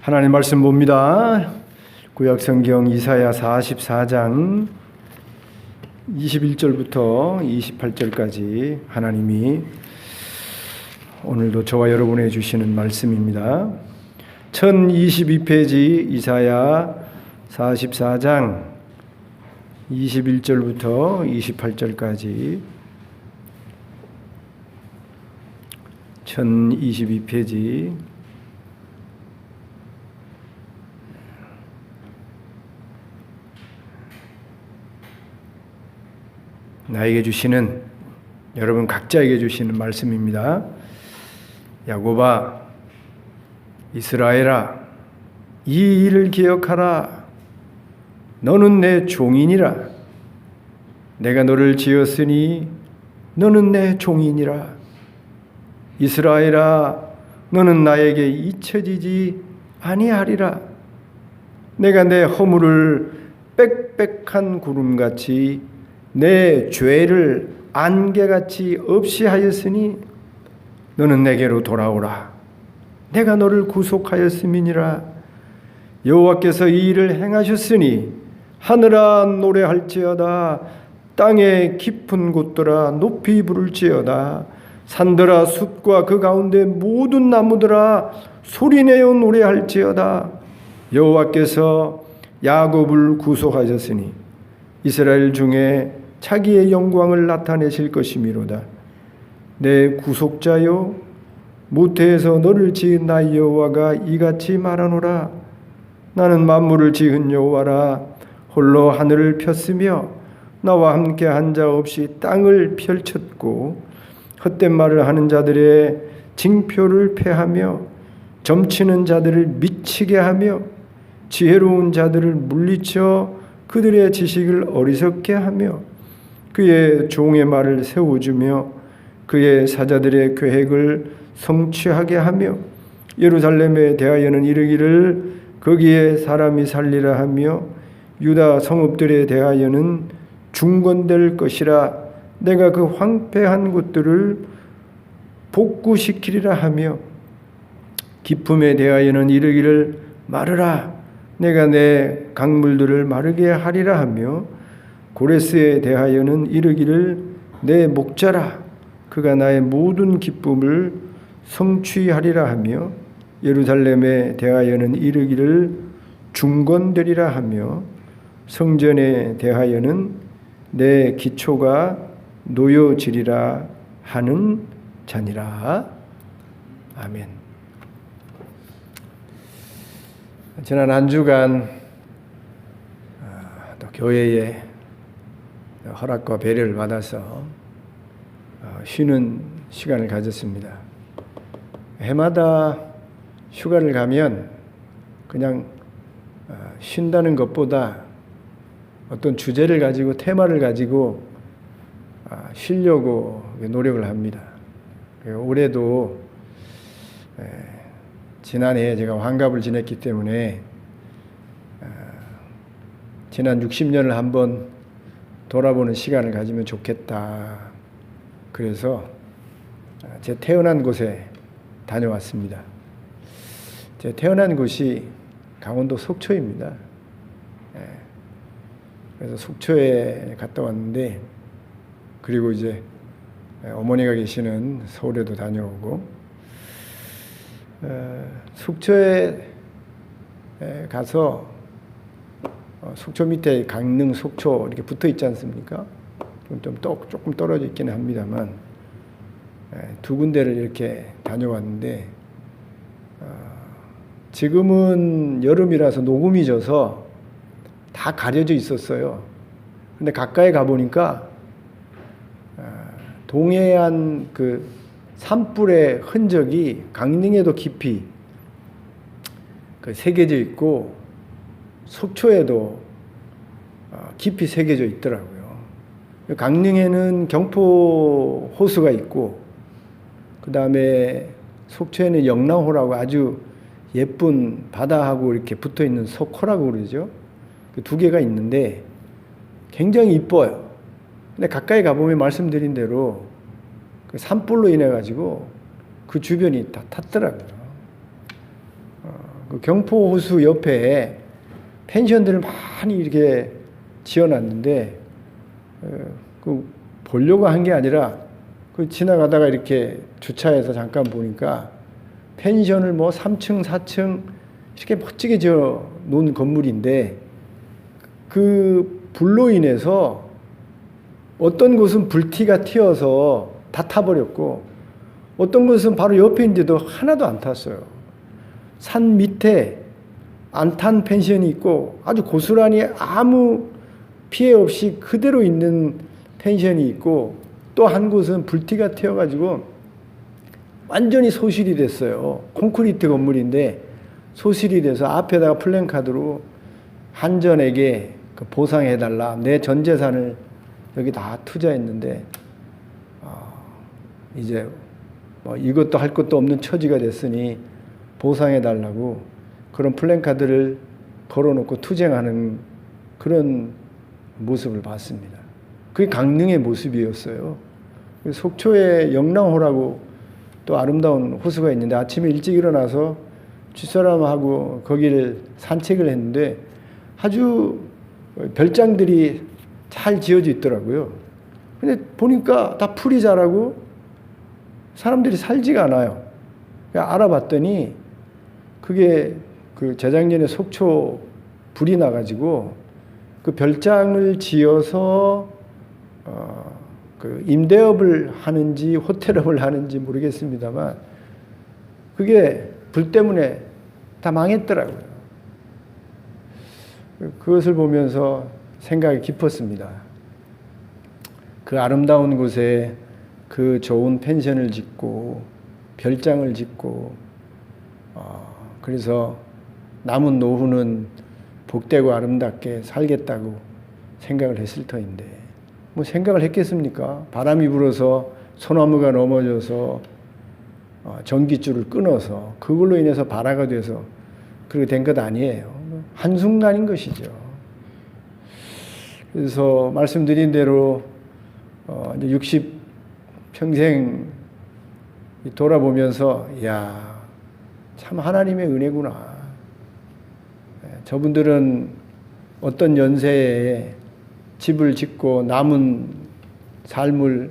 하나님 말씀 봅니다. 구약성경 이사야 44장 21절부터 28절까지 하나님이 오늘도 저와 여러분에게 주시는 말씀입니다. 1022페이지 이사야 44장 21절부터 28절까지 1022페이지 나에게 주시는, 여러분 각자에게 주시는 말씀입니다. 야곱아, 이스라엘아, 이 일을 기억하라. 너는 내 종이니라. 내가 너를 지었으니 너는 내 종이니라. 이스라엘아, 너는 나에게 잊혀지지 아니하리라. 내가 내 허물을 빽빽한 구름같이 내 죄를 안개같이 없이 하였으니 너는 내게로 돌아오라. 내가 너를 구속하였음이니라. 여호와께서 이 일을 행하셨으니 하늘아 노래할지어다. 땅의 깊은 곳들아 높이 부를지어다. 산들아 숲과 그 가운데 모든 나무들아 소리내어 노래할지어다. 여호와께서 야곱을 구속하셨으니 이스라엘 중에 자기의 영광을 나타내실 것이미로다. 내 구속자여, 모태에서 너를 지은 나 여호와가 이같이 말하노라. 나는 만물을 지은 여호와라. 홀로 하늘을 폈으며 나와 함께 한 자 없이 땅을 펼쳤고 헛된 말을 하는 자들의 징표를 패하며 점치는 자들을 미치게 하며 지혜로운 자들을 물리쳐 그들의 지식을 어리석게 하며 그의 종의 말을 세워주며 그의 사자들의 계획을 성취하게 하며 예루살렘에 대하여는 이르기를 거기에 사람이 살리라 하며 유다 성읍들에 대하여는 중건될 것이라. 내가 그 황폐한 곳들을 복구시키리라 하며 기품에 대하여는 이르기를 마르라. 내가 내 강물들을 마르게 하리라 하며 고레스에 대하여는 이르기를 내 목자라. 그가 나의 모든 기쁨을 성취하리라 하며 예루살렘에 대하여는 이르기를 중건되리라 하며 성전에 대하여는 내 기초가 놓여지리라 하는 자니라. 아멘. 지난 한 주간 또 교회의 허락과 배려를 받아서 쉬는 시간을 가졌습니다. 해마다 휴가를 가면 그냥 쉰다는 것보다 어떤 주제를 가지고 테마를 가지고 쉬려고 노력을 합니다. 올해도 지난해 제가 환갑을 지냈기 때문에 지난 60년을 한번 돌아보는 시간을 가지면 좋겠다. 그래서 제 태어난 곳에 다녀왔습니다. 제 태어난 곳이 강원도 속초입니다. 그래서 속초에 갔다 왔는데, 그리고 이제 어머니가 계시는 서울에도 다녀오고, 속초에 가서 속초 밑에 강릉, 속초 이렇게 붙어 있지 않습니까? 조금 떨어져 있기는 합니다만 두 군데를 이렇게 다녀왔는데, 지금은 여름이라서 녹음이 져서 다 가려져 있었어요. 근데 가까이 가보니까 동해안 그 산불의 흔적이 강릉에도 깊이 새겨져 있고 속초에도 깊이 새겨져 있더라고요. 강릉에는 경포 호수가 있고, 그 다음에 속초에는 영랑호라고 아주 예쁜 바다하고 이렇게 붙어 있는 석호라고 그러죠. 그 두 개가 있는데 굉장히 이뻐요. 근데 가까이 가보면 말씀드린 대로 그 산불로 인해 가지고 그 주변이 다 탔더라고요. 그 경포 호수 옆에 펜션들을 많이 이렇게 지어놨는데 그 보려고 한 게 아니라 그 지나가다가 이렇게 주차해서 잠깐 보니까 펜션을 뭐 3층, 4층 이렇게 멋지게 지어 놓은 건물인데 그 불로 인해서 어떤 곳은 불티가 튀어서 다 타버렸고 어떤 곳은 바로 옆에 있는데도 하나도 안 탔어요. 산 밑에 안 탄 펜션이 있고 아주 고스란히 아무 피해 없이 그대로 있는 펜션이 있고 또 한 곳은 불티가 튀어가지고 완전히 소실이 됐어요. 콘크리트 건물인데 소실이 돼서 앞에다가 플랜카드로 한전에게 그 보상해달라. 내 전 재산을 여기 다 투자했는데 이제 뭐 이것도 할 것도 없는 처지가 됐으니 보상해달라고 그런 플랜카드를 걸어놓고 투쟁하는 그런 모습을 봤습니다. 그게 강릉의 모습이었어요. 속초에 영랑호라고 또 아름다운 호수가 있는데 아침에 일찍 일어나서 집사람하고 거기를 산책을 했는데 아주 별장들이 잘 지어져 있더라고요. 근데 보니까 다 풀이 자라고 사람들이 살지가 않아요. 알아봤더니 그게 그 재작년에 속초 불이 나가지고 그 별장을 지어서 그 임대업을 하는지 호텔업을 하는지 모르겠습니다만 그게 불 때문에 다 망했더라고요. 그것을 보면서 생각이 깊었습니다. 그 아름다운 곳에 그 좋은 펜션을 짓고 별장을 짓고 그래서 남은 노후는 복되고 아름답게 살겠다고 생각을 했을 터인데 뭐 생각을 했겠습니까? 바람이 불어서 소나무가 넘어져서 전기줄을 끊어서 그걸로 인해서 발화가 돼서 그렇게 된 것 아니에요. 한순간인 것이죠. 그래서 말씀드린 대로 이제 60평생 돌아보면서 이야 참 하나님의 은혜구나. 저분들은 어떤 연세에 집을 짓고 남은 삶을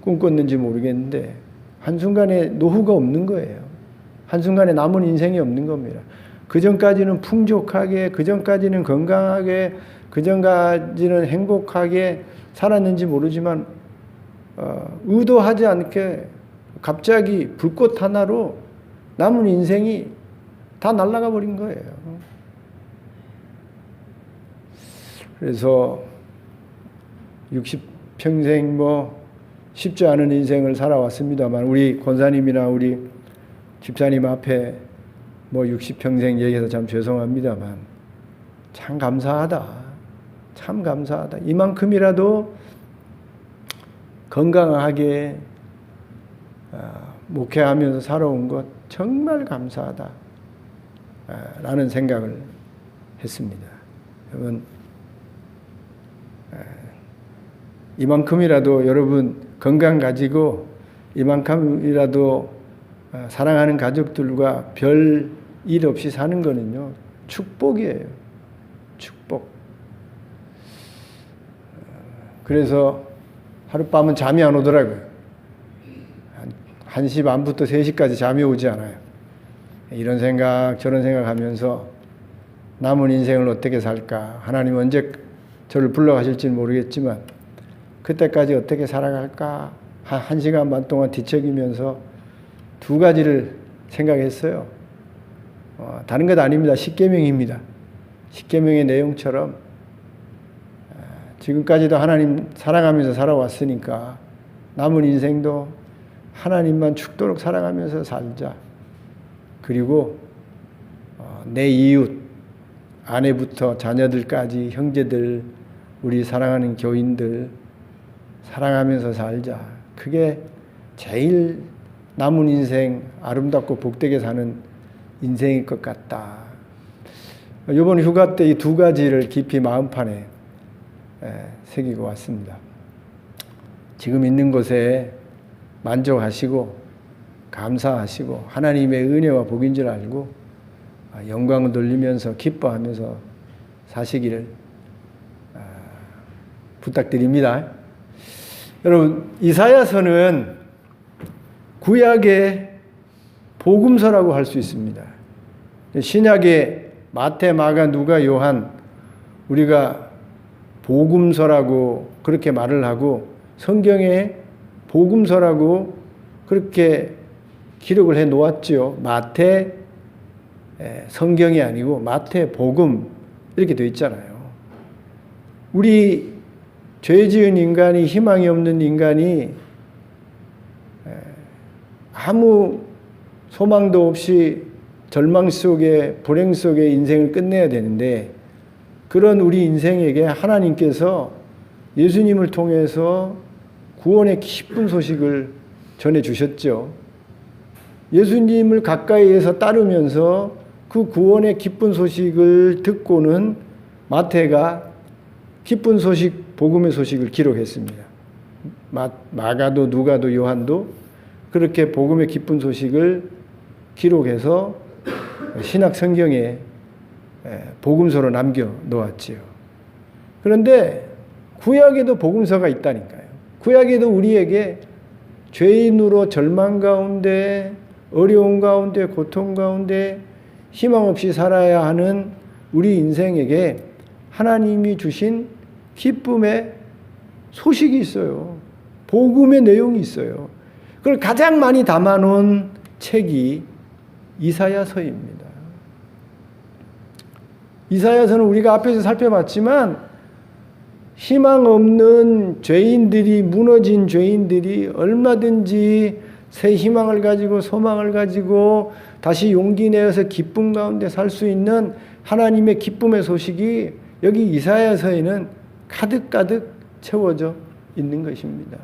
꿈꿨는지 모르겠는데 한순간에 노후가 없는 거예요. 한순간에 남은 인생이 없는 겁니다. 그전까지는 풍족하게, 그전까지는 건강하게, 그전까지는 행복하게 살았는지 모르지만 의도하지 않게 갑자기 불꽃 하나로 남은 인생이 다 날아가 버린 거예요. 그래서 60평생 뭐 쉽지 않은 인생을 살아왔습니다만 우리 권사님이나 우리 집사님 앞에 뭐 60평생 얘기해서 참 죄송합니다만 참 감사하다. 참 감사하다. 이만큼이라도 건강하게 목회하면서 살아온 것 정말 감사하다. 라는 생각을 했습니다. 여러분 이만큼이라도 여러분 건강 가지고 이만큼이라도 사랑하는 가족들과 별 일 없이 사는 거는요 축복이에요. 축복. 그래서 하룻밤은 잠이 안 오더라고요. 1시 반부터 3시까지 잠이 오지 않아요. 이런 생각 저런 생각하면서 남은 인생을 어떻게 살까. 하나님 언제 저를 불러가실지는 모르겠지만 그때까지 어떻게 살아갈까. 한 시간 반 동안 뒤척이면서 두 가지를 생각했어요. 다른 것 아닙니다. 십계명입니다. 십계명의 내용처럼 지금까지도 하나님 사랑하면서 살아왔으니까 남은 인생도 하나님만 죽도록 사랑하면서 살자. 그리고 내 이웃, 아내부터 자녀들까지 형제들, 우리 사랑하는 교인들 사랑하면서 살자. 그게 제일 남은 인생 아름답고 복되게 사는 인생일 것 같다. 이번 휴가 때 이 두 가지를 깊이 마음판에 새기고 왔습니다. 지금 있는 곳에 만족하시고 감사하시고 하나님의 은혜와 복인 줄 알고 영광을 돌리면서 기뻐하면서 사시기를 부탁드립니다. 여러분, 이사야서는 구약의 복음서라고 할 수 있습니다. 신약의 마태, 마가, 누가, 요한, 우리가 복음서라고 그렇게 말을 하고 성경의 복음서라고 그렇게 기록을 해 놓았죠. 마태 성경이 아니고 마태 복음 이렇게 되어 있잖아요. 우리 죄 지은 인간이, 희망이 없는 인간이 아무 소망도 없이 절망 속에, 불행 속에 인생을 끝내야 되는데, 그런 우리 인생에게 하나님께서 예수님을 통해서 구원의 기쁜 소식을 전해주셨죠. 예수님을 가까이에서 따르면서 그 구원의 기쁜 소식을 듣고는 마태가 기쁜 소식, 복음의 소식을 기록했습니다. 마가도, 누가도, 요한도 그렇게 복음의 기쁜 소식을 기록해서 신약 성경에 복음서로 남겨 놓았지요. 그런데 구약에도 복음서가 있다니까요. 구약에도 우리에게 죄인으로 절망 가운데, 어려움 가운데, 고통 가운데 희망 없이 살아야 하는 우리 인생에게 하나님이 주신 기쁨의 소식이 있어요. 복음의 내용이 있어요. 그걸 가장 많이 담아놓은 책이 이사야서입니다. 이사야서는 우리가 앞에서 살펴봤지만 희망 없는 죄인들이, 무너진 죄인들이 얼마든지 새 희망을 가지고 소망을 가지고 다시 용기 내어서 기쁨 가운데 살 수 있는 하나님의 기쁨의 소식이 여기 이사야서에는 가득가득 채워져 있는 것입니다.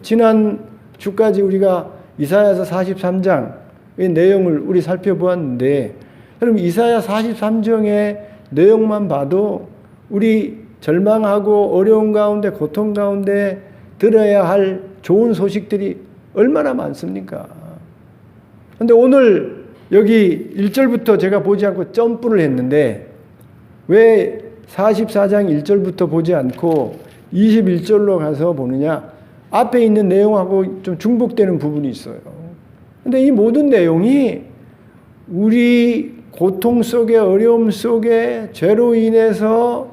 지난 주까지 우리가 이사야서 43장의 내용을 우리 살펴보았는데, 그럼 이사야 43장의 내용만 봐도 우리 절망하고 어려운 가운데, 고통 가운데 들어야 할 좋은 소식들이 얼마나 많습니까? 그런데 오늘 여기 1절부터 제가 보지 않고 점프를 했는데, 왜 44장 1절부터 보지 않고 21절로 가서 보느냐? 앞에 있는 내용하고 좀 중복되는 부분이 있어요. 그런데 이 모든 내용이 우리 고통 속에, 어려움 속에, 죄로 인해서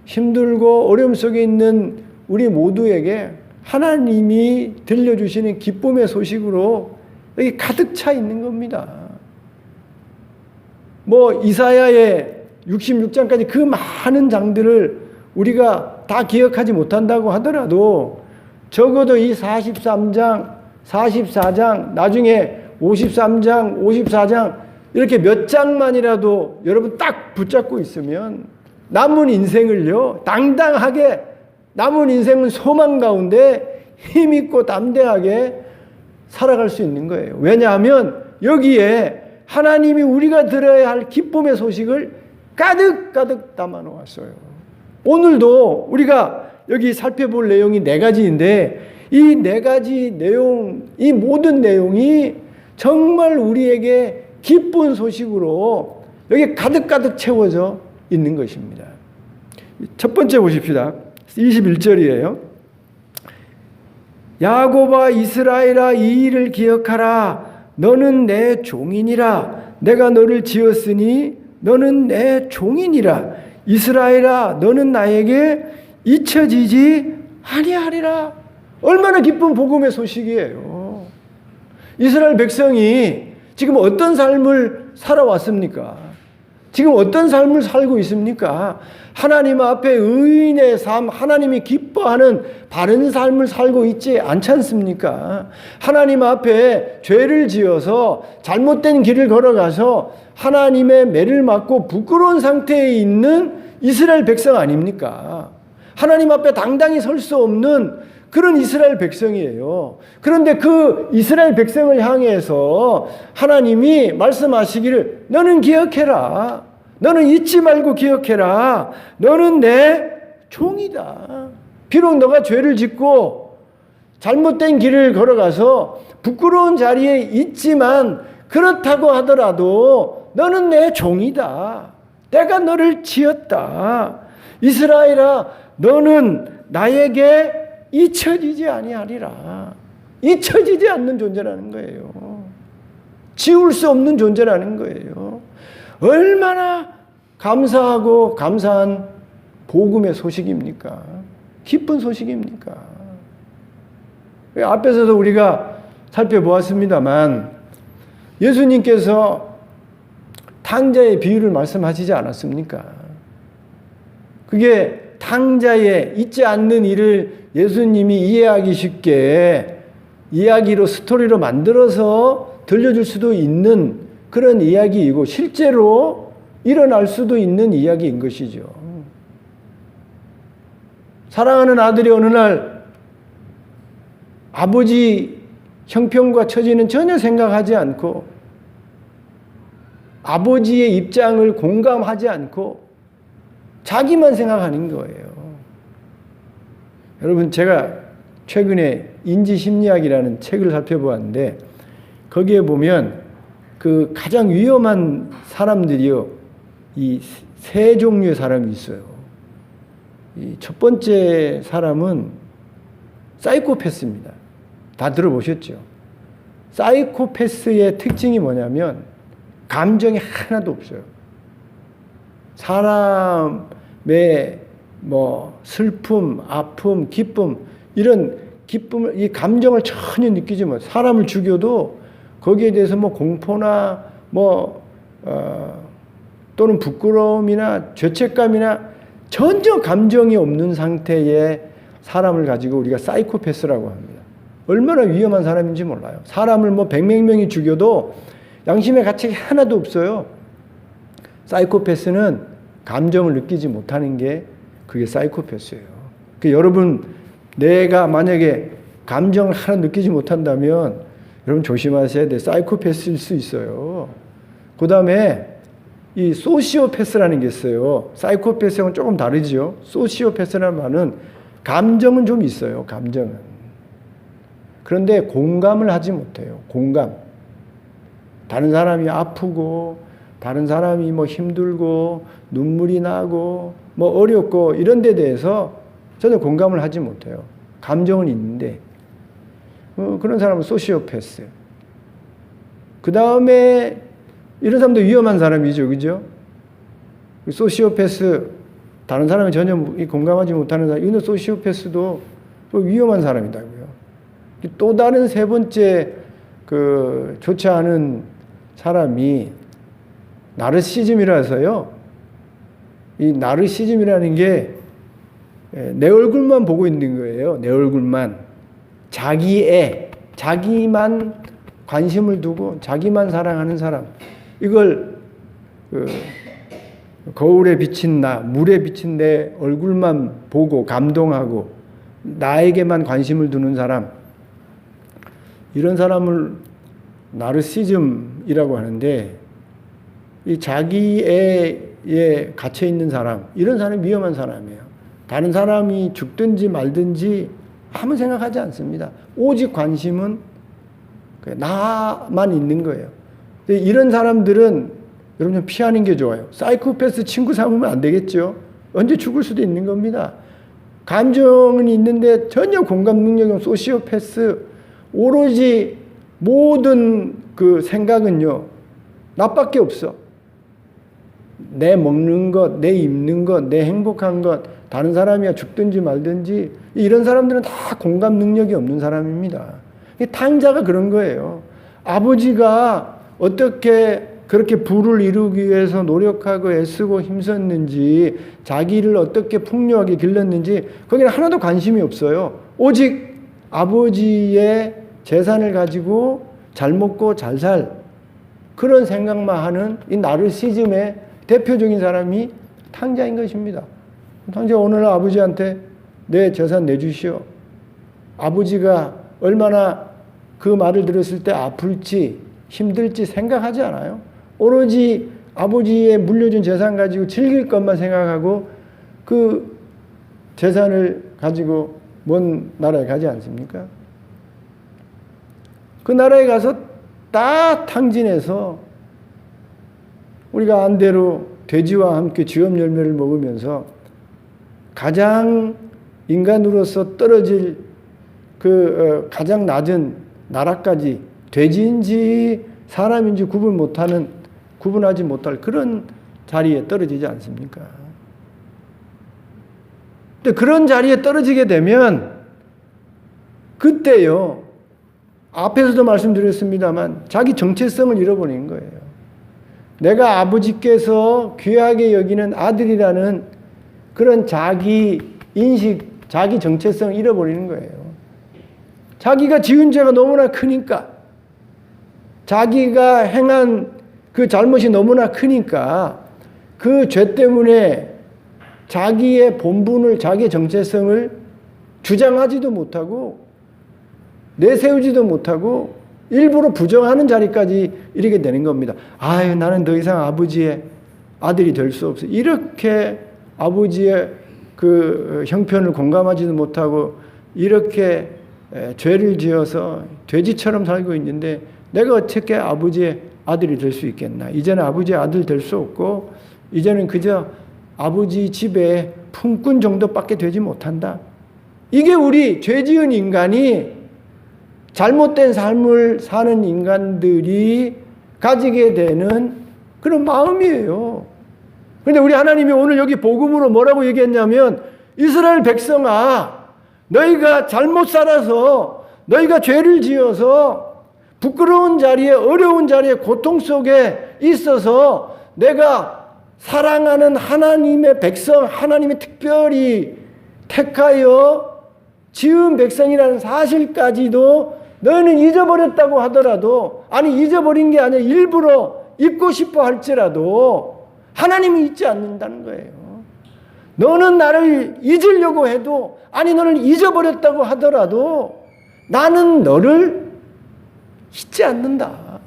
힘들고 어려움 속에 있는 우리 모두에게 하나님이 들려주시는 기쁨의 소식으로 여기 가득 차 있는 겁니다. 이사야의 66장까지 그 많은 장들을 우리가 다 기억하지 못한다고 하더라도 적어도 이 43장, 44장, 나중에 53장, 54장 이렇게 몇 장만이라도 여러분 딱 붙잡고 있으면 남은 인생을요, 당당하게 남은 인생은 소망 가운데 힘있고 담대하게 살아갈 수 있는 거예요. 왜냐하면 여기에 하나님이 우리가 들어야 할 기쁨의 소식을 가득가득 담아 놓았어요. 오늘도 우리가 여기 살펴볼 내용이 4가지인데 이 4가지 내용, 이 모든 내용이 정말 우리에게 기쁜 소식으로 여기 가득가득 채워져 있는 것입니다. 첫 번째 보십시다. 21절이에요. 야곱아 이스라엘아 이 일을 기억하라. 너는 내 종이니라. 내가 너를 지었으니 너는 내 종이니라. 이스라엘아 너는 나에게 잊혀지지 아니하리라. 얼마나 기쁜 복음의 소식이에요. 이스라엘 백성이 지금 어떤 삶을 살아왔습니까? 지금 어떤 삶을 살고 있습니까? 하나님 앞에 의인의 삶, 하나님이 기뻐하는 바른 삶을 살고 있지 않지 않습니까? 하나님 앞에 죄를 지어서 잘못된 길을 걸어가서 하나님의 매를 맞고 부끄러운 상태에 있는 이스라엘 백성 아닙니까? 하나님 앞에 당당히 설 수 없는 그런 이스라엘 백성이에요. 그런데 그 이스라엘 백성을 향해서 하나님이 말씀하시기를 너는 기억해라. 너는 잊지 말고 기억해라. 너는 내 종이다. 비록 너가 죄를 짓고 잘못된 길을 걸어가서 부끄러운 자리에 있지만 그렇다고 하더라도 너는 내 종이다. 내가 너를 지었다. 이스라엘아, 너는 나에게 잊혀지지 아니하리라. 잊혀지지 않는 존재라는 거예요. 지울 수 없는 존재라는 거예요. 얼마나 감사하고 감사한 복음의 소식입니까? 기쁜 소식입니까? 앞에서도 우리가 살펴보았습니다만 예수님께서 탕자의 비유를 말씀하시지 않았습니까? 그게 탕자의 잊지 않는 일을 예수님이 이해하기 쉽게 이야기로 스토리로 만들어서 들려줄 수도 있는 그런 이야기이고 실제로 일어날 수도 있는 이야기인 것이죠. 사랑하는 아들이 어느 날 아버지 형편과 처지는 전혀 생각하지 않고 아버지의 입장을 공감하지 않고 자기만 생각하는 거예요. 여러분, 제가 최근에 인지심리학이라는 책을 살펴보았는데 거기에 보면 그 가장 위험한 사람들이요, 이 세 종류의 사람이 있어요. 이 첫 번째 사람은 사이코패스입니다. 다 들어보셨죠? 사이코패스의 특징이 뭐냐면 감정이 하나도 없어요. 사람의 뭐 슬픔, 아픔, 기쁨, 이런 기쁨을, 이 감정을 전혀 느끼지 못해요. 사람을 죽여도 거기에 대해서 뭐 공포나 또는 부끄러움이나 죄책감이나 전혀 감정이 없는 상태의 사람을 가지고 우리가 사이코패스라고 합니다. 얼마나 위험한 사람인지 몰라요. 사람을 뭐 100명 명이 죽여도 양심의 가책이 하나도 없어요. 사이코패스는 감정을 느끼지 못하는 게 그게 사이코패스예요. 여러분, 내가 만약에 감정을 하나 느끼지 못한다면 여러분 조심하셔야 돼요. 사이코패스일 수 있어요. 그 다음에 이 소시오패스라는 게 있어요. 사이코패스하고는 조금 다르죠. 소시오패스라는 말은 감정은 좀 있어요. 감정은. 그런데 공감을 하지 못해요. 공감. 다른 사람이 아프고 다른 사람이 뭐 힘들고 눈물이 나고 뭐 어렵고 이런 데 대해서 전혀 공감을 하지 못해요. 감정은 있는데 그런 사람은 소시오패스. 그 다음에 이런 사람도 위험한 사람이죠. 그죠? 소시오패스, 다른 사람이 전혀 공감하지 못하는 사람, 이런 소시오패스도 위험한 사람이다고요. 또 다른 세 번째 좋지 않은 사람이 나르시즘이라서요. 이 나르시즘이라는 게 내 얼굴만 보고 있는 거예요. 내 얼굴만. 자기만 관심을 두고 자기만 사랑하는 사람. 이걸 거울에 비친 나, 물에 비친 내 얼굴만 보고 감동하고 나에게만 관심을 두는 사람. 이런 사람을 나르시즘이라고 하는데 이 자기에 갇혀 있는 사람, 이런 사람이 위험한 사람이에요. 다른 사람이 죽든지 말든지 아무 생각하지 않습니다. 오직 관심은 나만 있는 거예요. 이런 사람들은 여러분 좀 피하는 게 좋아요. 사이코패스 친구 삼으면 안 되겠죠. 언제 죽을 수도 있는 겁니다. 감정은 있는데 전혀 공감 능력이 없는 소시오패스, 오로지 모든 그 생각은요, 나밖에 없어. 내 먹는 것, 내 입는 것, 내 행복한 것, 다른 사람이야 죽든지 말든지, 이런 사람들은 다 공감 능력이 없는 사람입니다. 탕자가 그런 거예요. 아버지가 어떻게 그렇게 부를 이루기 위해서 노력하고 애쓰고 힘썼는지, 자기를 어떻게 풍요하게 길렀는지 거기는 하나도 관심이 없어요. 오직 아버지의 재산을 가지고 잘 먹고 잘 살, 그런 생각만 하는 이 나르시즘의 대표적인 사람이 탕자인 것입니다. 탕자가 오늘 아버지한테 내 재산 내주시오. 아버지가 얼마나 그 말을 들었을 때 아플지 힘들지 생각하지 않아요. 오로지 아버지의 물려준 재산 가지고 즐길 것만 생각하고 그 재산을 가지고 먼 나라에 가지 않습니까? 그 나라에 가서 다 탕진해서 우리가 안대로 돼지와 함께 지업 열매를 먹으면서 가장 인간으로서 떨어질 가장 낮은 나라까지 돼지인지 사람인지 구분하지 못할 그런 자리에 떨어지지 않습니까? 근데 그런 자리에 떨어지게 되면 그때요, 앞에서도 말씀드렸습니다만 자기 정체성을 잃어버리는 거예요. 내가 아버지께서 귀하게 여기는 아들이라는 그런 자기 인식, 자기 정체성을 잃어버리는 거예요. 자기가 지은 죄가 너무나 크니까, 자기가 행한 그 잘못이 너무나 크니까 그 죄 때문에 자기의 본분을, 자기의 정체성을 주장하지도 못하고 내세우지도 못하고 일부러 부정하는 자리까지 이르게 되는 겁니다. 아유, 나는 더 이상 아버지의 아들이 될 수 없어. 이렇게 아버지의 그 형편을 공감하지도 못하고 이렇게 죄를 지어서 돼지처럼 살고 있는데 내가 어떻게 아버지의 아들이 될 수 있겠나. 이제는 아버지의 아들 될 수 없고 이제는 그저 아버지 집에 품꾼 정도밖에 되지 못한다. 이게 우리 죄 지은 인간이, 잘못된 삶을 사는 인간들이 가지게 되는 그런 마음이에요. 그런데 우리 하나님이 오늘 여기 복음으로 뭐라고 얘기했냐면, 이스라엘 백성아, 너희가 잘못 살아서, 너희가 죄를 지어서 부끄러운 자리에, 어려운 자리에, 고통 속에 있어서 내가 사랑하는 하나님의 백성, 하나님이 특별히 택하여 지은 백성이라는 사실까지도 너희는 잊어버렸다고 하더라도, 아니 잊어버린 게 아니라 일부러 잊고 싶어 할지라도 하나님이 잊지 않는다는 거예요. 너는 나를 잊으려고 해도, 아니 너는 잊어버렸다고 하더라도 나는 너를 잊지 않는다.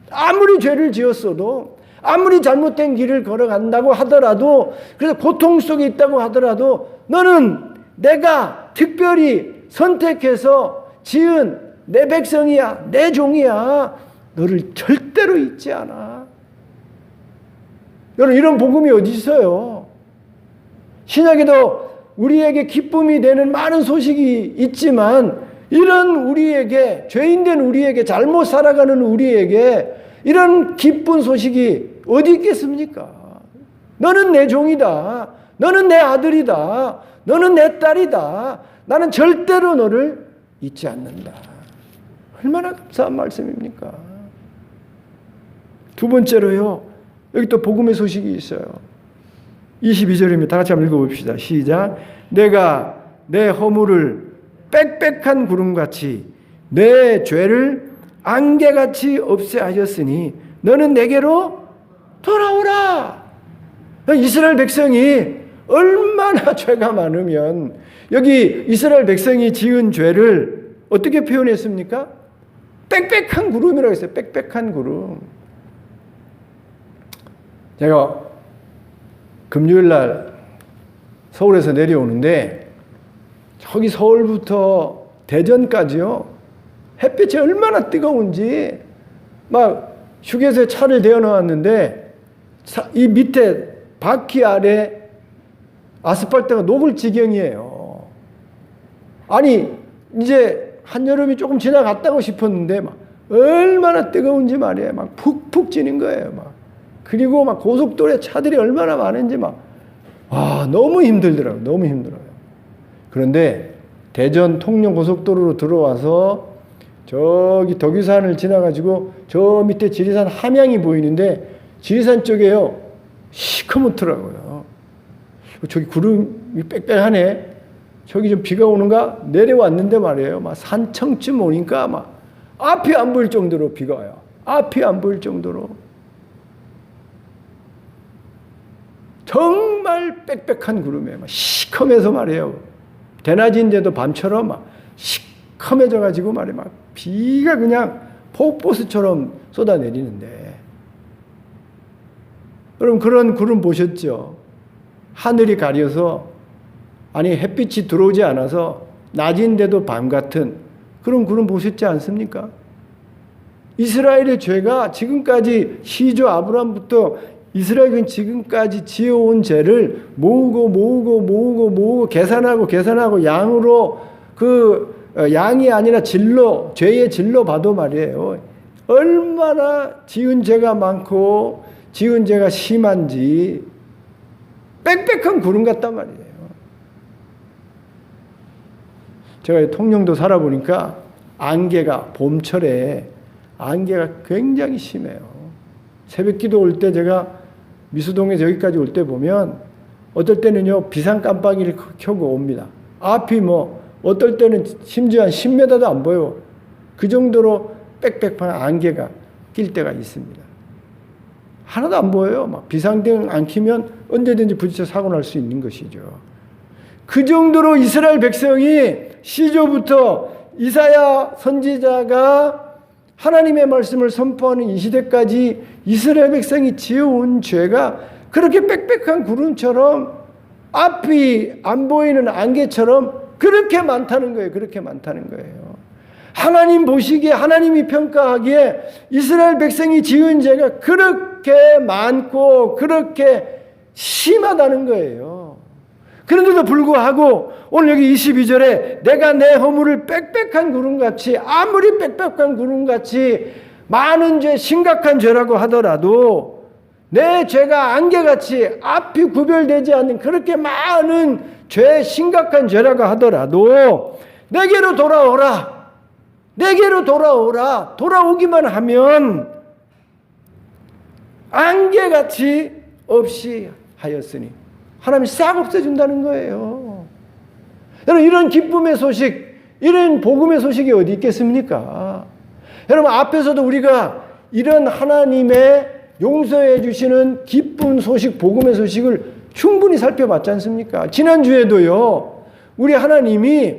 아무리 죄를 지었어도, 아무리 잘못된 길을 걸어간다고 하더라도, 그래서 고통 속에 있다고 하더라도 너는 내가 특별히 선택해서 지은 내 백성이야, 내 종이야. 너를 절대로 잊지 않아. 여러분, 이런 복음이 어디 있어요? 신약에도 우리에게 기쁨이 되는 많은 소식이 있지만, 이런 우리에게, 죄인된 우리에게, 잘못 살아가는 우리에게 이런 기쁜 소식이 어디 있겠습니까? 너는 내 종이다. 너는 내 아들이다. 너는 내 딸이다. 나는 절대로 너를 잊지 않는다. 얼마나 감사한 말씀입니까? 두 번째로요, 여기 또 복음의 소식이 있어요. 22절입니다. 다 같이 한번 읽어봅시다. 시작. 내가 내 허물을 빽빽한 구름같이 내 죄를 안개같이 없애하였으니 너는 내게로 돌아오라. 이스라엘 백성이 얼마나 죄가 많으면, 여기 이스라엘 백성이 지은 죄를 어떻게 표현했습니까? 빽빽한 구름이라고 했어요. 빽빽한 구름. 제가 금요일 날 서울에서 내려오는데, 저기 서울부터 대전까지요, 햇빛이 얼마나 뜨거운지, 막 휴게소에 차를 대어 놓았는데 이 밑에 바퀴 아래 아스팔트가 녹을 지경이에요. 아니 이제 한여름이 조금 지나갔다고 싶었는데 막 얼마나 뜨거운지 말이에요. 막 푹푹 찌는 거예요. 막. 그리고 막 고속도로에 차들이 얼마나 많은지 막, 와, 너무 힘들더라고요. 너무 힘들어요. 그런데 대전 통영 고속도로로 들어와서 저기 덕유산을 지나가지고 저 밑에 지리산 함양이 보이는데, 지리산 쪽에요, 시커멓더라고요. 저기 구름이 빽빽하네. 저기 좀 비가 오는가? 내려왔는데 말이에요. 막 산청쯤 오니까 막 앞이 안 보일 정도로 비가 와요. 앞이 안 보일 정도로. 정말 빽빽한 구름이에요. 막 시커매서 말이에요. 대낮인데도 밤처럼 막 시커매져가지고 말이에요. 막 비가 그냥 폭포수처럼 쏟아내리는데, 여러분 그런 구름 보셨죠? 하늘이 가려서, 아니 햇빛이 들어오지 않아서 낮인데도 밤 같은 그런 구름 보셨지 않습니까? 이스라엘의 죄가 지금까지 시조 아브라함부터 이스라엘은 지금까지 지어온 죄를 모으고 계산하고 양으로 양이 아니라 죄의 질로 봐도 말이에요. 얼마나 지은 죄가 많고 지은 죄가 심한지 빽빽한 구름 같단 말이에요. 제가 통영도 살아보니까 봄철에 안개가 굉장히 심해요. 새벽기도 올 때 제가 미수동에서 여기까지 올 때 보면 어떨 때는요 비상 깜빡이를 켜고 옵니다. 앞이 어떨 때는 심지어 한 10m도 안 보여. 그 정도로 빽빽한 안개가 낄 때가 있습니다. 하나도 안 보여요. 막 비상등 안 켜면 언제든지 부딪혀 사고 날 수 있는 것이죠. 그 정도로 이스라엘 백성이 시조부터 이사야 선지자가 하나님의 말씀을 선포하는 이 시대까지 이스라엘 백성이 지어온 죄가 그렇게 빽빽한 구름처럼 앞이 안 보이는 안개처럼 그렇게 많다는 거예요. 그렇게 많다는 거예요. 하나님 보시기에, 하나님이 평가하기에 이스라엘 백성이 지은 죄가 그렇게 많고 그렇게 심하다는 거예요. 그런데도 불구하고 오늘 여기 22절에 내가 내 허물을 빽빽한 구름같이, 아무리 빽빽한 구름같이 많은 죄, 심각한 죄라고 하더라도 내 죄가 안개같이 앞이 구별되지 않는 그렇게 많은 죄, 심각한 죄라고 하더라도 내게로 돌아오라. 내게로 돌아오라. 돌아오기만 하면 안개같이 없이 하였으니 하나님이 싹 없애준다는 거예요. 여러분, 이런 기쁨의 소식, 이런 복음의 소식이 어디 있겠습니까? 여러분, 앞에서도 우리가 이런 하나님의 용서해 주시는 기쁜 소식, 복음의 소식을 충분히 살펴봤지 않습니까? 지난주에도요, 우리 하나님이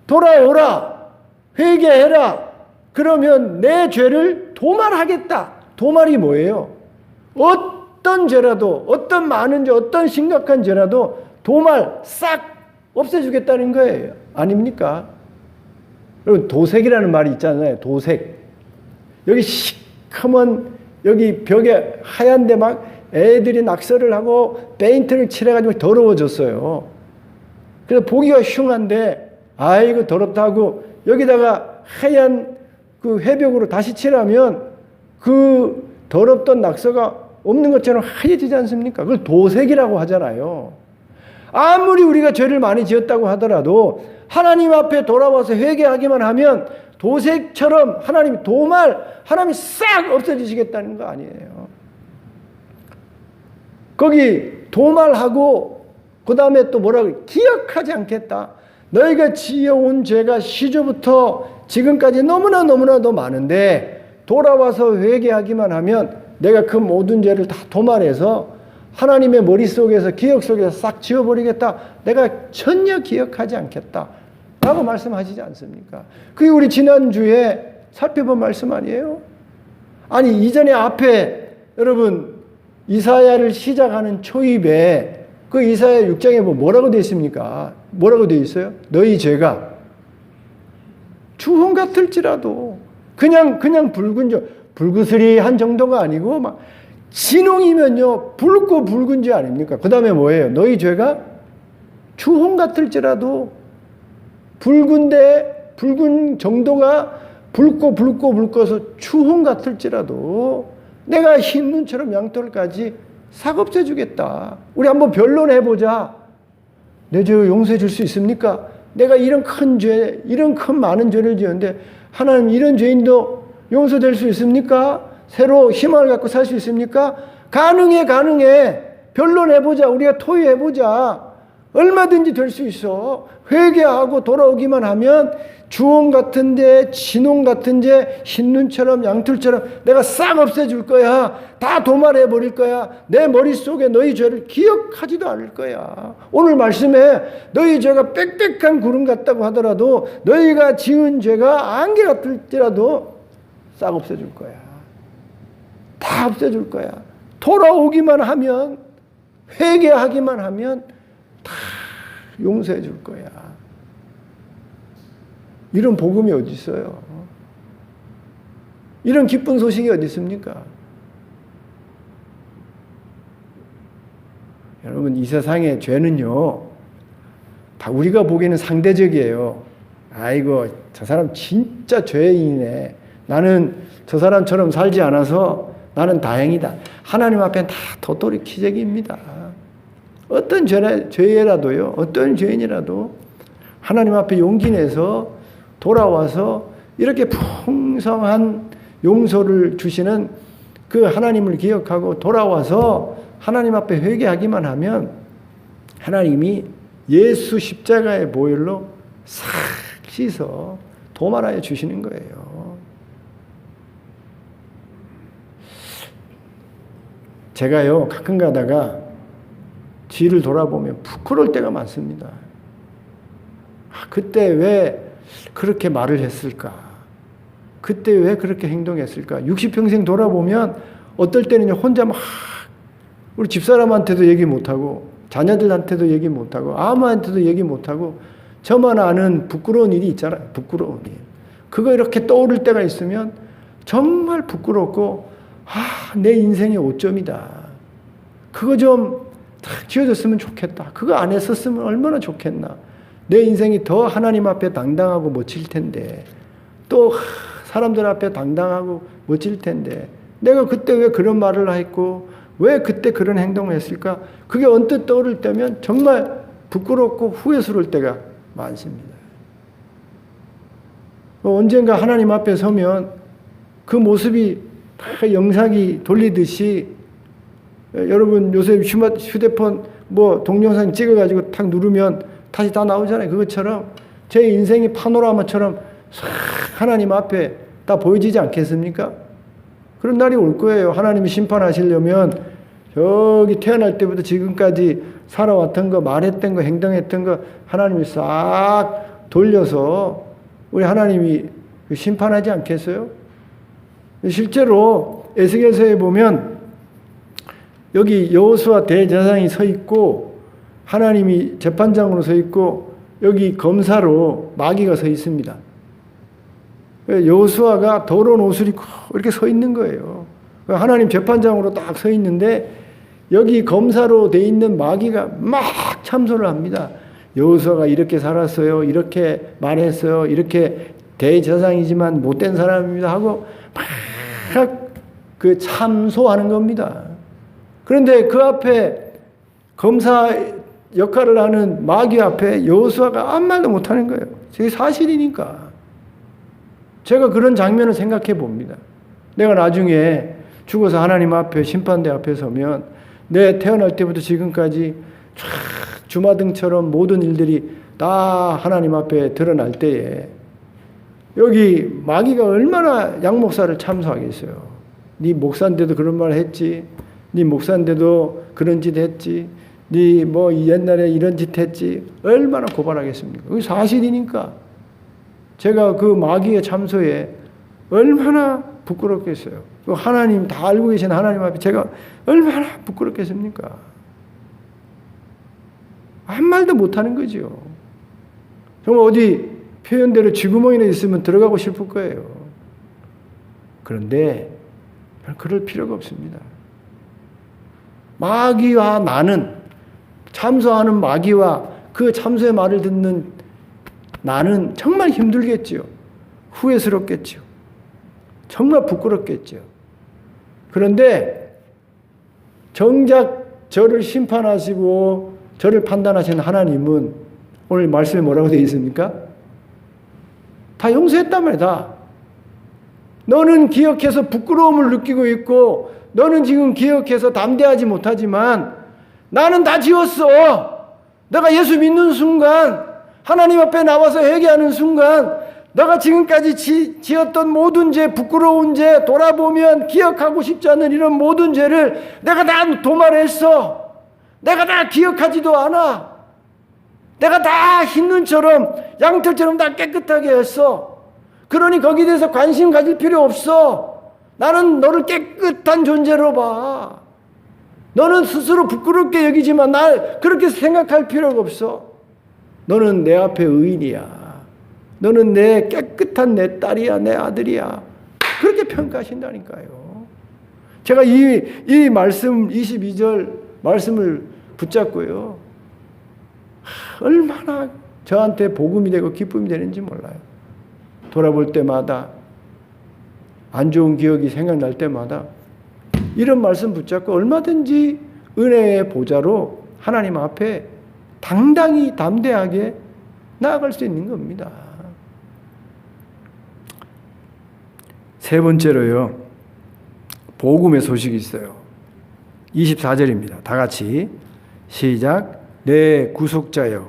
돌아오라, 회개해라, 그러면 내 죄를 도말하겠다. 도말이 뭐예요? 어떤 죄라도, 어떤 많은 죄, 어떤 심각한 죄라도 도말 싹 없애주겠다는 거예요. 아닙니까? 여러분, 도색이라는 말이 있잖아요. 도색. 여기 시커먼, 여기 벽에 하얀데 막 애들이 낙서를 하고 페인트를 칠해가지고 더러워졌어요. 그래서 보기가 흉한데, 아이고 더럽다고 여기다가 하얀 그 회벽으로 다시 칠하면 그 더럽던 낙서가 없는 것처럼 하얘지지 않습니까? 그걸 도색이라고 하잖아요. 아무리 우리가 죄를 많이 지었다고 하더라도 하나님 앞에 돌아와서 회개하기만 하면 도색처럼 하나님이 하나님이 싹 없애주시겠다는 거 아니에요. 거기 도말하고 그 다음에 또 뭐라고 기억하지 않겠다. 너희가 지어온 죄가 시조부터 지금까지 너무나도 많은데 돌아와서 회개하기만 하면 내가 그 모든 죄를 다 도말해서 하나님의 머릿속에서, 기억 속에서 싹 지워버리겠다. 내가 전혀 기억하지 않겠다. 라고 말씀하시지 않습니까? 그게 우리 지난주에 살펴본 말씀 아니에요? 아니, 이전에 앞에 여러분 이사야를 시작하는 초입에 그 이사야 6장에 뭐라고 되어 있습니까? 뭐라고 되어 있어요? 너희 죄가 주홍 같을지라도 그냥 붉은 불그스리한 정도가 아니고 막 진홍이면요 붉고 붉은 죄 아닙니까? 그 다음에 뭐예요? 너희 죄가 주홍 같을지라도 붉은 정도가 붉고서 주홍 같을지라도 내가 흰 눈처럼 양털까지 싹 없애주겠다. 우리 한번 변론해보자. 내 죄 용서해 줄 수 있습니까? 내가 이런 큰 죄, 이런 큰 많은 죄를 지었는데 하나님 이런 죄인도 용서될 수 있습니까? 새로 희망을 갖고 살 수 있습니까? 가능해. 변론해보자. 우리가 토의해보자. 얼마든지 될 수 있어. 회개하고 돌아오기만 하면 주홍 같은데, 진홍 같은데, 흰눈처럼 양털처럼 내가 싹 없애줄 거야. 다 도말해버릴 거야. 내 머릿속에 너희 죄를 기억하지도 않을 거야. 오늘 말씀에 너희 죄가 빽빽한 구름 같다고 하더라도 너희가 지은 죄가 안개 같을지라도 싹 없애줄 거야. 다 없애줄 거야. 돌아오기만 하면, 회개하기만 하면 다 용서해 줄 거야. 이런 복음이 어디 있어요? 이런 기쁜 소식이 어디 있습니까? 여러분, 이 세상의 죄는요, 다 우리가 보기에는 상대적이에요. 아이고, 저 사람 진짜 죄인이네. 나는 저 사람처럼 살지 않아서 나는 다행이다. 하나님 앞에는 다 도토리 키재기입니다. 어떤 죄라도요, 어떤 죄인이라도 하나님 앞에 용기 내서 돌아와서 이렇게 풍성한 용서를 주시는 그 하나님을 기억하고 돌아와서 하나님 앞에 회개하기만 하면 하나님이 예수 십자가의 보혈로 싹 씻어 도말하여 주시는 거예요. 제가요, 가끔 가다가 뒤를 돌아보면 부끄러울 때가 많습니다. 그때 왜 그렇게 말을 했을까? 그때 왜 그렇게 행동했을까? 60평생 돌아보면 어떨 때는 혼자 막 우리 집사람한테도 얘기 못하고 자녀들한테도 얘기 못하고 아무한테도 얘기 못하고 저만 아는 부끄러운 일이 있잖아요. 부끄러운 일. 그거 이렇게 떠오를 때가 있으면 정말 부끄럽고 내 인생의 오점이다. 그거 좀 딱 지워졌으면 좋겠다. 그거 안 했었으면 얼마나 좋겠나. 내 인생이 더 하나님 앞에 당당하고 멋질 텐데 또 사람들 앞에 당당하고 멋질 텐데 내가 그때 왜 그런 말을 했고 왜 그때 그런 행동을 했을까? 그게 언뜻 떠오를 때면 정말 부끄럽고 후회스러울 때가 많습니다. 언젠가 하나님 앞에 서면 그 모습이 다 영상이 돌리듯이 여러분 요새 휴대폰 동영상 찍어가지고 탁 누르면 다시 다 나오잖아요. 그것처럼 제 인생이 파노라마처럼 싹 하나님 앞에 다 보여지지 않겠습니까? 그런 날이 올 거예요. 하나님이 심판하시려면 저기 태어날 때부터 지금까지 살아왔던 거, 말했던 거, 행동했던 거 하나님이 싹 돌려서 우리 하나님이 심판하지 않겠어요? 실제로 에스겔서에 보면 여기 여호수아 대제사장이 서 있고 하나님이 재판장으로 서 있고 여기 검사로 마귀가 서 있습니다. 여호수아가 더러운 옷을 입고 이렇게 서 있는 거예요. 하나님 재판장으로 딱 서 있는데 여기 검사로 돼 있는 마귀가 막 참소를 합니다. 여호수아가 이렇게 살았어요. 이렇게 말했어요. 이렇게 대제사장이지만 못된 사람입니다 하고 막 그 참소하는 겁니다. 그런데 그 앞에 검사 역할을 하는 마귀 앞에 여호수아가 아무 말도 못하는 거예요. 그게 사실이니까. 제가 그런 장면을 생각해 봅니다. 내가 나중에 죽어서 하나님 앞에 심판대 앞에 서면 내 태어날 때부터 지금까지 촤 주마등처럼 모든 일들이 다 하나님 앞에 드러날 때에 여기 마귀가 얼마나 양 목사를 참소하겠어요. 네 목사인데도 그런 말 했지. 네 목사인데도 그런 짓 했지. 네 옛날에 이런 짓 했지. 얼마나 고발하겠습니까? 그게 사실이니까. 제가 그 마귀의 참소에 얼마나 부끄럽겠어요. 하나님 다 알고 계신 하나님 앞에 제가 얼마나 부끄럽겠습니까? 한 말도 못하는 거죠. 정말 어디 표현대로 쥐구멍이나 있으면 들어가고 싶을 거예요. 그런데 그럴 필요가 없습니다. 마귀와 나는 참소하는 마귀와 그 참소의 말을 듣는 나는 정말 힘들겠죠. 후회스럽겠죠. 정말 부끄럽겠죠. 그런데 정작 저를 심판하시고 저를 판단하시는 하나님은 오늘 말씀에 뭐라고 되어 있습니까? 다 용서했단 말이다. 너는 기억해서 부끄러움을 느끼고 있고 너는 지금 기억해서 담대하지 못하지만 나는 다 지웠어. 내가 예수 믿는 순간 하나님 앞에 나와서 회개하는 순간 너가 지금까지 지었던 모든 죄, 부끄러운 죄, 돌아보면 기억하고 싶지 않은 이런 모든 죄를 내가 다 도말했어. 내가 다 기억하지도 않아. 내가 다 흰눈처럼 양털처럼 다 깨끗하게 했어. 그러니 거기에 대해서 관심 가질 필요 없어. 나는 너를 깨끗한 존재로 봐. 너는 스스로 부끄럽게 여기지만 날 그렇게 생각할 필요가 없어. 너는 내 앞에 의인이야. 너는 내 깨끗한 내 딸이야, 내 아들이야. 그렇게 평가하신다니까요. 제가 이 말씀 22절 말씀을 붙잡고요. 얼마나 저한테 복음이 되고 기쁨이 되는지 몰라요. 돌아볼 때마다 안 좋은 기억이 생각날 때마다 이런 말씀 붙잡고 얼마든지 은혜의 보좌로 하나님 앞에 당당히 담대하게 나아갈 수 있는 겁니다. 세 번째로요. 복음의 소식이 있어요. 24절입니다. 다 같이 시작. 내 구속자여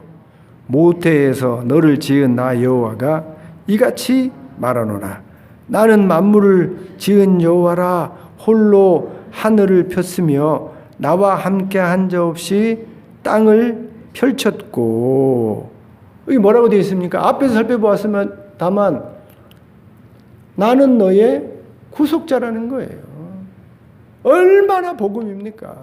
모태에서 너를 지은 나 여호와가 이같이 말하노라. 나는 만물을 지은 여호와라. 홀로 하늘을 폈으며 나와 함께 한 자 없이 땅을 펼쳤고. 여기 뭐라고 되어 있습니까? 앞에서 살펴보았으면 다만 나는 너의 구속자라는 거예요. 얼마나 복음입니까?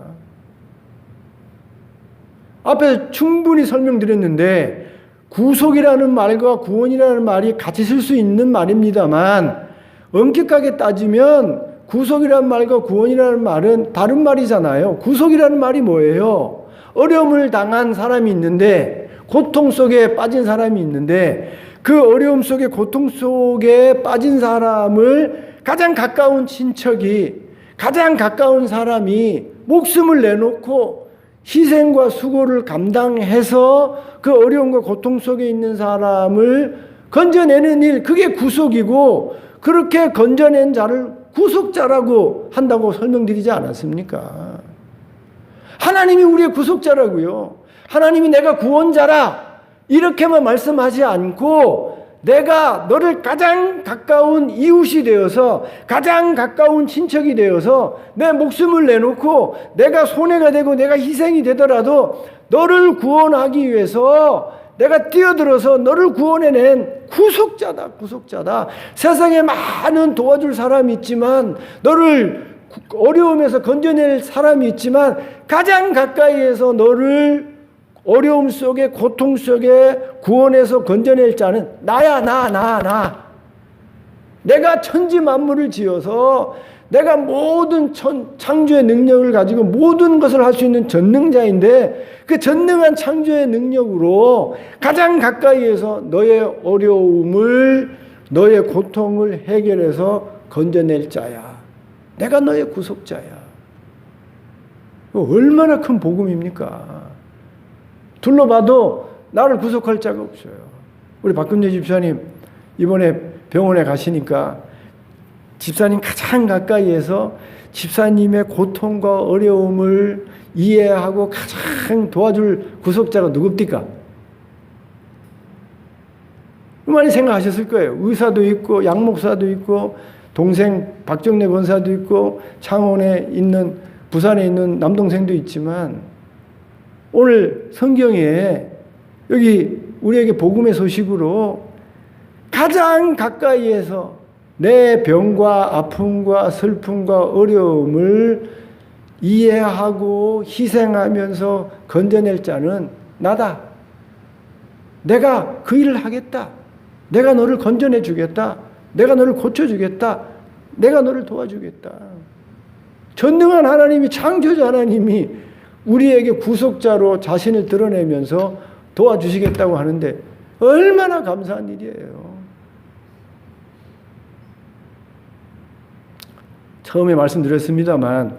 앞에서 충분히 설명드렸는데 구속이라는 말과 구원이라는 말이 같이 쓸 수 있는 말입니다만 엄격하게 따지면 구속이라는 말과 구원이라는 말은 다른 말이잖아요. 구속이라는 말이 뭐예요? 어려움을 당한 사람이 있는데 고통 속에 빠진 사람이 있는데 그 어려움 속에 고통 속에 빠진 사람을 가장 가까운 친척이 가장 가까운 사람이 목숨을 내놓고 희생과 수고를 감당해서 그 어려움과 고통 속에 있는 사람을 건져내는 일, 그게 구속이고 그렇게 건져낸 자를 구속자라고 한다고 설명드리지 않았습니까? 하나님이 우리의 구속자라고요. 하나님이 내가 구원자라 이렇게만 말씀하지 않고 내가 너를 가장 가까운 이웃이 되어서 가장 가까운 친척이 되어서 내 목숨을 내놓고 내가 손해가 되고 내가 희생이 되더라도 너를 구원하기 위해서 내가 뛰어들어서 너를 구원해낸 구속자다, 구속자다. 세상에 많은 도와줄 사람이 있지만 너를 어려움에서 건져낼 사람이 있지만 가장 가까이에서 너를 어려움 속에 고통 속에 구원해서 건져낼 자는 나야. 나. 내가 천지 만물을 지어서 내가 모든 창조의 능력을 가지고 모든 것을 할 수 있는 전능자인데 그 전능한 창조의 능력으로 가장 가까이에서 너의 어려움을 너의 고통을 해결해서 건져낼 자야. 내가 너의 구속자야. 얼마나 큰 복음입니까? 둘러봐도 나를 구속할 자가 없어요. 우리 박금재 집사님 이번에 병원에 가시니까 집사님 가장 가까이에서 집사님의 고통과 어려움을 이해하고 가장 도와줄 구속자가 누굽니까? 많이 생각하셨을 거예요. 의사도 있고 양목사도 있고 동생 박정래 권사도 있고 창원에 있는 부산에 있는 남동생도 있지만 오늘 성경에 여기 우리에게 복음의 소식으로 가장 가까이에서 내 병과 아픔과 슬픔과 어려움을 이해하고 희생하면서 건져낼 자는 나다. 내가 그 일을 하겠다. 내가 너를 건져내 주겠다. 내가 너를 고쳐주겠다. 내가 너를 도와주겠다. 전능한 하나님이 창조자 하나님이 우리에게 구속자로 자신을 드러내면서 도와주시겠다고 하는데 얼마나 감사한 일이에요. 처음에 말씀드렸습니다만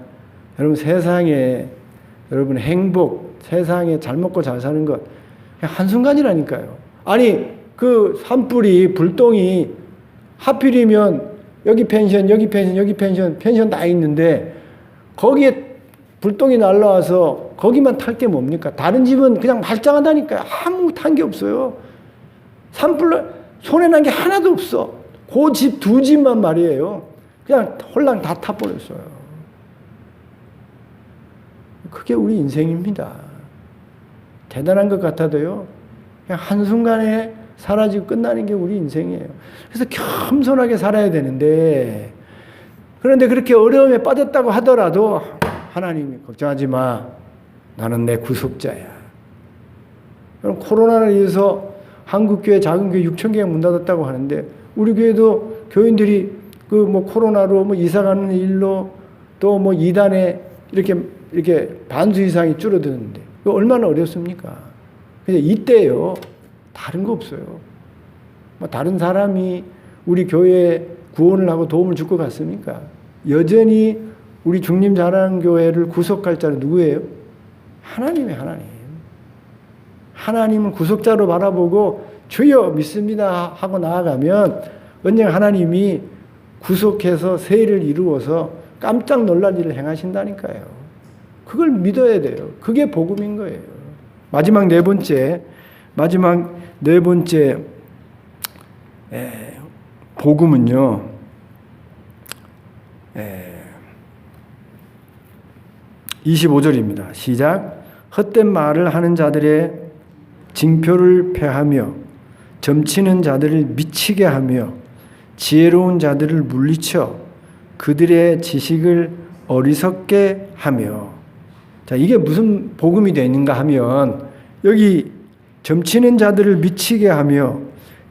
여러분 세상에 여러분 행복, 세상에 잘 먹고 잘 사는 것 한순간이라니까요. 아니 그 산불이 불똥이 하필이면 여기 펜션 여기 펜션 여기 펜션 다 있는데 거기에 불똥이 날라와서 거기만 탈 게 뭡니까? 다른 집은 그냥 말짱하다니까요. 아무 탄 게 없어요. 산불로 손해난 게 하나도 없어. 그 집 두 집만 말이에요. 그냥 홀랑 다 타버렸어요. 그게 우리 인생입니다. 대단한 것 같아도요. 그냥 한순간에 사라지고 끝나는 게 우리 인생이에요. 그래서 겸손하게 살아야 되는데 그런데 그렇게 어려움에 빠졌다고 하더라도 하나님이 걱정하지 마. 나는 내 구속자야. 그럼 코로나를 위해서 한국교회 작은 교회 6,000개가 문 닫았다고 하는데 우리 교회도 교인들이 그 뭐 코로나로 뭐 이사 가는 일로 또 뭐 이단에 이렇게 반수 이상이 줄어드는데 이거 얼마나 어렵습니까? 근데 이때요, 다른 거 없어요. 뭐 다른 사람이 우리 교회에 구원을 하고 도움을 줄 것 같습니까? 여전히 우리 중림자랑교회를 구속할 자는 누구예요? 하나님의 하나님. 하나님을 구속자로 바라보고 주여 믿습니다 하고 나아가면 언젠가 하나님이 구속해서 세일을 이루어서 깜짝 놀랄 일을 행하신다니까요. 그걸 믿어야 돼요. 그게 복음인 거예요. 마지막 네 번째 복음은요, 25절입니다. 시작. 헛된 말을 하는 자들의 징표를 폐하며 점치는 자들을 미치게 하며 지혜로운 자들을 물리쳐 그들의 지식을 어리석게 하며. 자, 이게 무슨 복음이 되는가 하면 여기 점치는 자들을 미치게 하며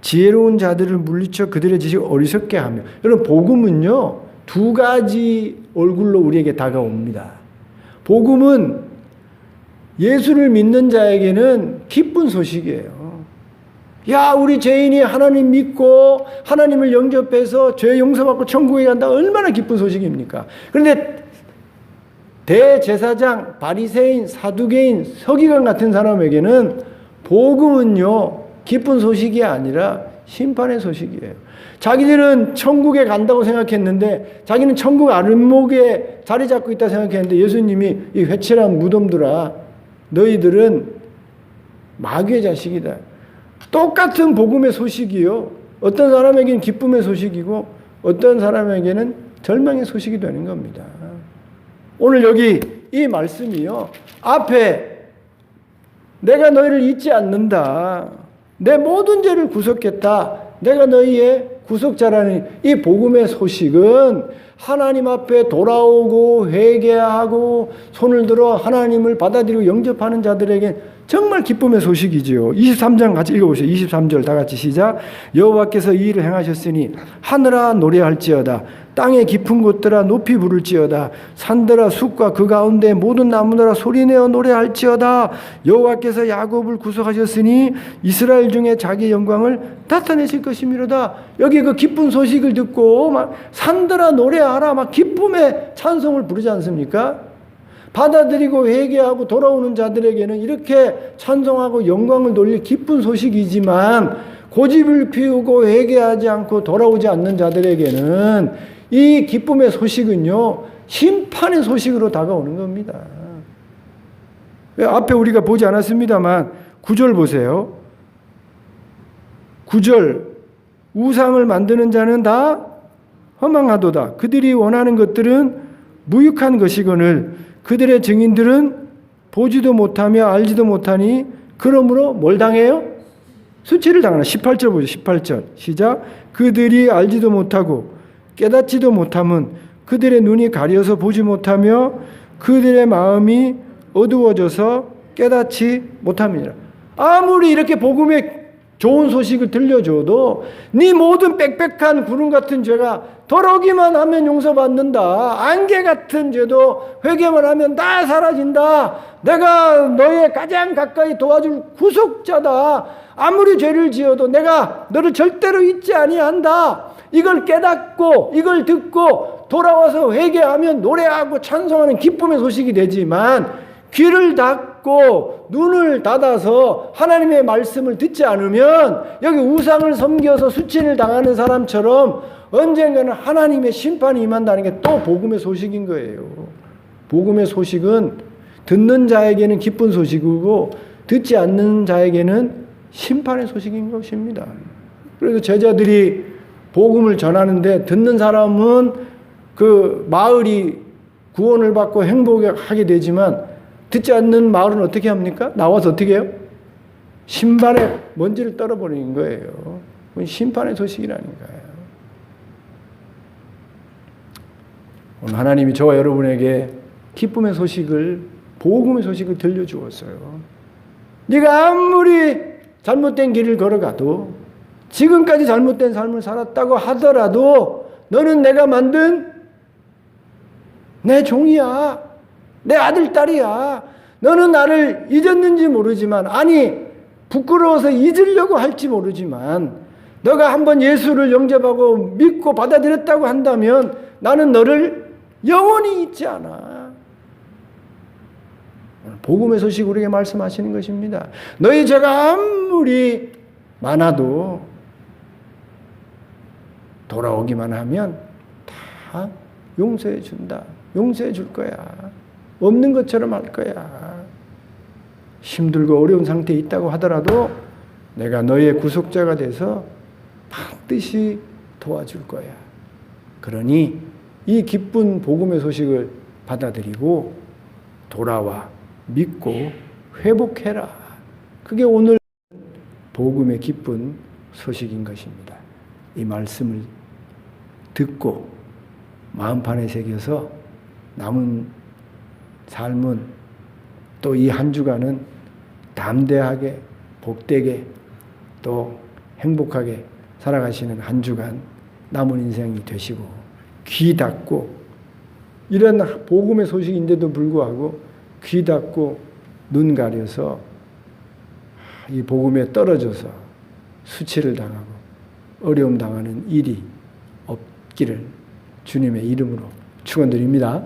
지혜로운 자들을 물리쳐 그들의 지식을 어리석게 하며. 여러분, 복음은요, 두 가지 얼굴로 우리에게 다가옵니다. 복음은 예수를 믿는 자에게는 기쁜 소식이에요. 야, 우리 죄인이 하나님 믿고 하나님을 영접해서 죄 용서받고 천국에 간다. 얼마나 기쁜 소식입니까? 그런데 대제사장, 바리새인, 사두개인, 서기관 같은 사람에게는 복음은요, 기쁜 소식이 아니라 심판의 소식이에요. 자기들은 천국에 간다고 생각했는데, 자기는 천국 아랫목에 자리 잡고 있다 생각했는데, 예수님이 이 회칠한 무덤들아, 너희들은 마귀의 자식이다. 똑같은 복음의 소식이요, 어떤 사람에게는 기쁨의 소식이고 어떤 사람에게는 절망의 소식이 되는 겁니다. 오늘 여기 이 말씀이요, 앞에 내가 너희를 잊지 않는다, 내 모든 죄를 구속했다, 내가 너희의 구속자라는 이 복음의 소식은 하나님 앞에 돌아오고 회개하고 손을 들어 하나님을 받아들이고 영접하는 자들에게 정말 기쁨의 소식이지요. 23장 같이 읽어보세요. 23절 다 같이 시작. 여호와께서 이 일을 행하셨으니 하늘아 노래할지어다, 땅의 깊은 곳들아 높이 부를지어다, 산들아 숲과 그 가운데 모든 나무들아 소리내어 노래할지어다. 여호와께서 야곱을 구속하셨으니 이스라엘 중에 자기 영광을 나타내실 것이미로다. 여기 그 기쁜 소식을 듣고 막 산들아 노래하라, 막 기쁨의 찬송을 부르지 않습니까? 받아들이고 회개하고 돌아오는 자들에게는 이렇게 찬송하고 영광을 돌릴 기쁜 소식이지만, 고집을 피우고 회개하지 않고 돌아오지 않는 자들에게는 이 기쁨의 소식은요, 심판의 소식으로 다가오는 겁니다. 앞에 우리가 보지 않았습니다만 9절 보세요. 9절. 우상을 만드는 자는 다 허망하도다. 그들이 원하는 것들은 무익한 것이거늘 그들의 증인들은 보지도 못하며 알지도 못하니 그러므로 뭘 당해요? 수치를 당하나. 18절 보죠. 18절 시작. 그들이 알지도 못하고 깨닫지도 못함은 그들의 눈이 가려서 보지 못하며 그들의 마음이 어두워져서 깨닫지 못함이니라. 아무리 이렇게 복음의 좋은 소식을 들려줘도 네 모든 빽빽한 구름 같은 죄가 돌아오기만 하면 용서받는다. 안개 같은 죄도 회개만 하면 다 사라진다. 내가 너의 가장 가까이 도와줄 구속자다. 아무리 죄를 지어도 내가 너를 절대로 잊지 아니한다. 이걸 깨닫고 이걸 듣고 돌아와서 회개하면 노래하고 찬송하는 기쁨의 소식이 되지만, 귀를 닫고 눈을 닫아서 하나님의 말씀을 듣지 않으면 여기 우상을 섬겨서 수치를 당하는 사람처럼 언젠가는 하나님의 심판이 임한다는 게 또 복음의 소식인 거예요. 복음의 소식은 듣는 자에게는 기쁜 소식이고 듣지 않는 자에게는 심판의 소식인 것입니다. 그래서 제자들이 복음을 전하는데 듣는 사람은 그 마을이 구원을 받고 행복하게 되지만, 듣지 않는 마을은 어떻게 합니까? 나와서 어떻게 해요? 신발에 먼지를 떨어버리는 거예요. 그건 심판의 소식이라니까요. 오늘 하나님이 저와 여러분에게 기쁨의 소식을, 복음의 소식을 들려주었어요. 네가 아무리 잘못된 길을 걸어가도, 지금까지 잘못된 삶을 살았다고 하더라도 너는 내가 만든 내 종이야. 내 아들, 딸이야. 너는 나를 잊었는지 모르지만, 아니 부끄러워서 잊으려고 할지 모르지만, 너가 한번 예수를 영접하고 믿고 받아들였다고 한다면 나는 너를 영원히 잊지 않아. 복음의 소식 우리에게 말씀하시는 것입니다. 너희 죄가 아무리 많아도 돌아오기만 하면 다 용서해 준다. 용서해 줄 거야. 없는 것처럼 할 거야. 힘들고 어려운 상태에 있다고 하더라도 내가 너의 구속자가 돼서 반드시 도와줄 거야. 그러니 이 기쁜 복음의 소식을 받아들이고 돌아와 믿고 회복해라. 그게 오늘 복음의 기쁜 소식인 것입니다. 이 말씀을 듣고 마음판에 새겨서 남은 삶은 또 이 한 주간은 담대하게 복되게 또 행복하게 살아가시는 한 주간 남은 인생이 되시고, 귀 닫고, 이런 복음의 소식인데도 불구하고 귀 닫고 눈 가려서 이 복음에 떨어져서 수치를 당하고 어려움 당하는 일이 없기를 주님의 이름으로 축원드립니다.